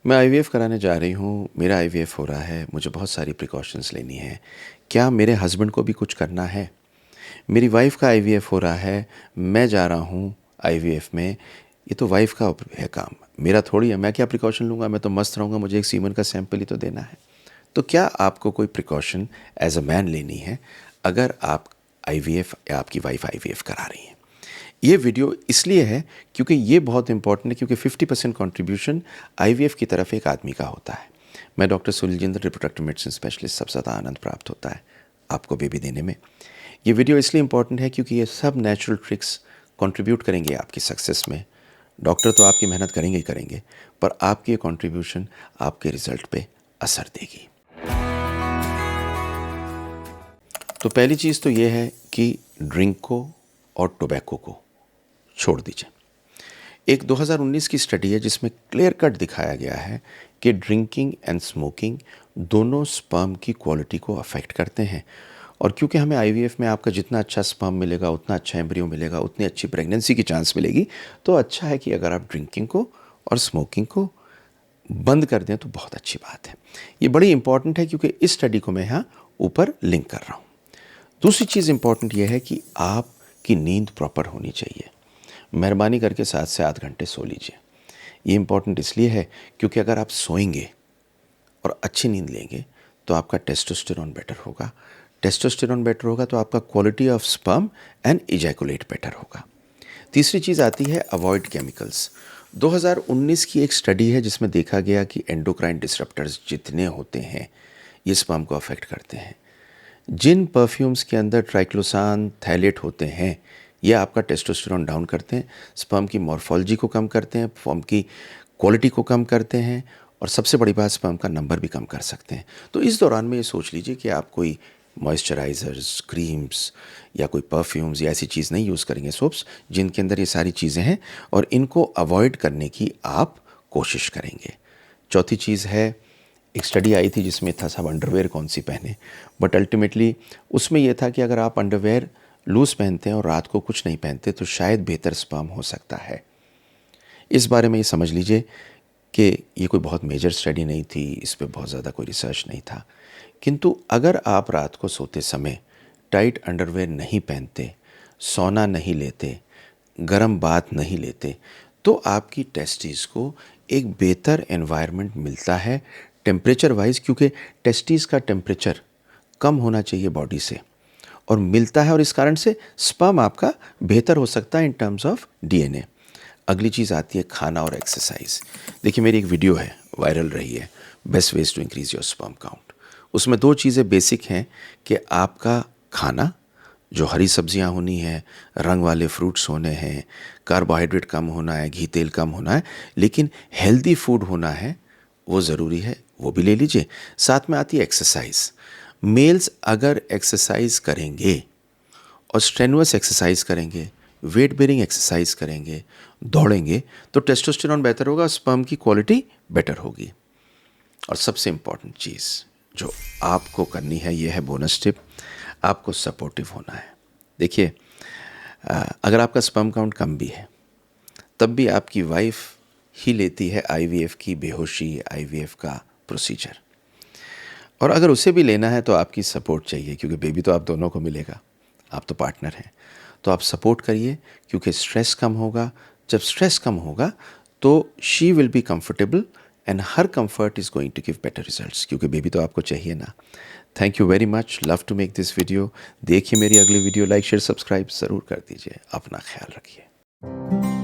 मैं आईवीएफ कराने जा रही हूँ, मेरा आईवीएफ हो रहा है, मुझे बहुत सारी प्रिकॉशंस लेनी है। क्या मेरे हस्बैंड को भी कुछ करना है? मेरी वाइफ़ का आईवीएफ हो रहा है, मैं जा रहा हूँ आईवीएफ में, ये तो वाइफ़ का है काम, मेरा थोड़ी है। मैं क्या प्रिकॉशन लूँगा? मैं तो मस्त रहूँगा, मुझे एक सीमन का सैंपल ही तो देना है। तो क्या आपको कोई प्रिकॉशन एज़ अ मैन लेनी है अगर आप आईवीएफ या आपकी वाइफ़ आईवीएफ करा रही हैं? ये वीडियो इसलिए है क्योंकि ये बहुत इंपॉर्टेंट है, क्योंकि 50% कंट्रीब्यूशन आईवीएफ की तरफ एक आदमी का होता है। मैं doctor Sunil Jindal, reproductive medicine specialist, सबसे ज़्यादा आनंद प्राप्त होता है आपको बेबी देने में। ये वीडियो इसलिए इंपॉर्टेंट है क्योंकि ये सब नेचुरल ट्रिक्स कंट्रीब्यूट करेंगे आपकी सक्सेस में। डॉक्टर तो आपकी मेहनत करेंगे ही करेंगे, पर आपकी ये कंट्रीब्यूशन आपके रिजल्ट पे असर देगी। तो पहली चीज़ तो ये है कि ड्रिंक को और टोबैको को छोड़ दीजिए। एक 2019 की स्टडी है जिसमें क्लियर कट दिखाया गया है कि ड्रिंकिंग एंड स्मोकिंग दोनों स्पर्म की क्वालिटी को अफेक्ट करते हैं। और क्योंकि हमें आईवीएफ में आपका जितना अच्छा स्पर्म मिलेगा, उतना अच्छा एम्ब्रियो मिलेगा, उतनी अच्छी प्रेगनेंसी की चांस मिलेगी, तो अच्छा है कि अगर आप ड्रिंकिंग को और स्मोकिंग को बंद कर दें तो बहुत अच्छी बात है। ये बड़ी इंपॉर्टेंट है क्योंकि इस स्टडी को मैं यहाँ ऊपर लिंक कर रहा हूँ। दूसरी चीज़ इंपॉर्टेंट यह है कि आपकी नींद प्रॉपर होनी चाहिए। मेहरबानी करके 7 से 8 घंटे सो लीजिए। ये इंपॉर्टेंट इसलिए है क्योंकि अगर आप सोएंगे और अच्छी नींद लेंगे तो आपका टेस्टोस्टेरोन बेटर होगा। टेस्टोस्टेरोन बेटर होगा तो आपका quality of sperm and ejaculate better होगा। तीसरी चीज़ आती है अवॉइड केमिकल्स। 2019 की एक स्टडी है जिसमें देखा गया कि एंडोक्राइन डिसरप्टर्स जितने होते हैं ये स्पर्म को अफेक्ट करते हैं। जिन परफ्यूम्स के अंदर ट्राइक्लोसान, थैलेट होते हैं, ये आपका टेस्टोस्टेरोन डाउन करते हैं, स्पर्म की मॉर्फोलॉजी को कम करते हैं, फॉर्म की क्वालिटी को कम करते हैं, और सबसे बड़ी बात, स्पर्म का नंबर भी कम कर सकते हैं। तो इस दौरान में ये सोच लीजिए कि आप कोई मॉइस्चराइज़र्स, क्रीम्स या कोई परफ्यूम्स या ऐसी चीज़ नहीं यूज़ करेंगे, सोप्स जिनके अंदर ये सारी चीज़ें हैं, और इनको अवॉइड करने की आप कोशिश करेंगे। चौथी चीज़ है, एक स्टडी आई थी जिसमें था सब अंडरवेयर कौन सी पहने, बट अल्टीमेटली उसमें यह था कि अगर आप अंडरवेयर लूज़ पहनते हैं और रात को कुछ नहीं पहनते तो शायद बेहतर स्पर्म हो सकता है। इस बारे में ये समझ लीजिए कि ये कोई बहुत मेजर स्टडी नहीं थी, इस पे बहुत ज़्यादा कोई रिसर्च नहीं था। किंतु अगर आप रात को सोते समय टाइट अंडरवेयर नहीं पहनते, सोना नहीं लेते, गर्म बाथ नहीं लेते, तो आपकी टेस्टिस को एक बेहतर एनवायरनमेंट मिलता है टेम्परेचर वाइज, क्योंकि टेस्टिस का टेम्परेचर कम होना चाहिए बॉडी से और मिलता है, और इस कारण से स्पर्म आपका बेहतर हो सकता है इन टर्म्स ऑफ डीएनए। अगली चीज़ आती है खाना और एक्सरसाइज। देखिए, मेरी एक वीडियो है, वायरल रही है, best ways to increase your sperm count. उसमें 2 चीज़ें बेसिक हैं कि आपका खाना, जो हरी सब्जियां होनी है, रंग वाले फ्रूट्स होने हैं, कार्बोहाइड्रेट कम होना है, घी तेल कम होना है, लेकिन हेल्दी फूड होना है, वो ज़रूरी है, वो भी ले लीजिए। साथ में आती है एक्सरसाइज। मेल्स अगर एक्सरसाइज करेंगे और स्ट्रेनुअस एक्सरसाइज करेंगे, वेट बेरिंग एक्सरसाइज करेंगे, दौड़ेंगे, तो टेस्टोस्टेरोन बेहतर होगा, स्पर्म की क्वालिटी बेटर होगी। और सबसे इम्पॉर्टेंट चीज़ जो आपको करनी है, ये है बोनस टिप, आपको सपोर्टिव होना है। देखिए, अगर आपका स्पर्म काउंट कम भी है तब भी आपकी वाइफ ही लेती है आईवीएफ की बेहोशी, आईवीएफ का प्रोसीजर, और अगर उसे भी लेना है तो आपकी सपोर्ट चाहिए, क्योंकि बेबी तो आप दोनों को मिलेगा, आप तो पार्टनर हैं। तो आप सपोर्ट करिए, क्योंकि स्ट्रेस कम होगा। जब स्ट्रेस कम होगा तो she will be comfortable and her comfort is going to give better results, क्योंकि बेबी तो आपको चाहिए ना। Thank you very much, love to make this video. देखिए मेरी अगली वीडियो, लाइक शेयर सब्सक्राइब ज़रूर कर दीजिए। अपना ख्याल रखिए।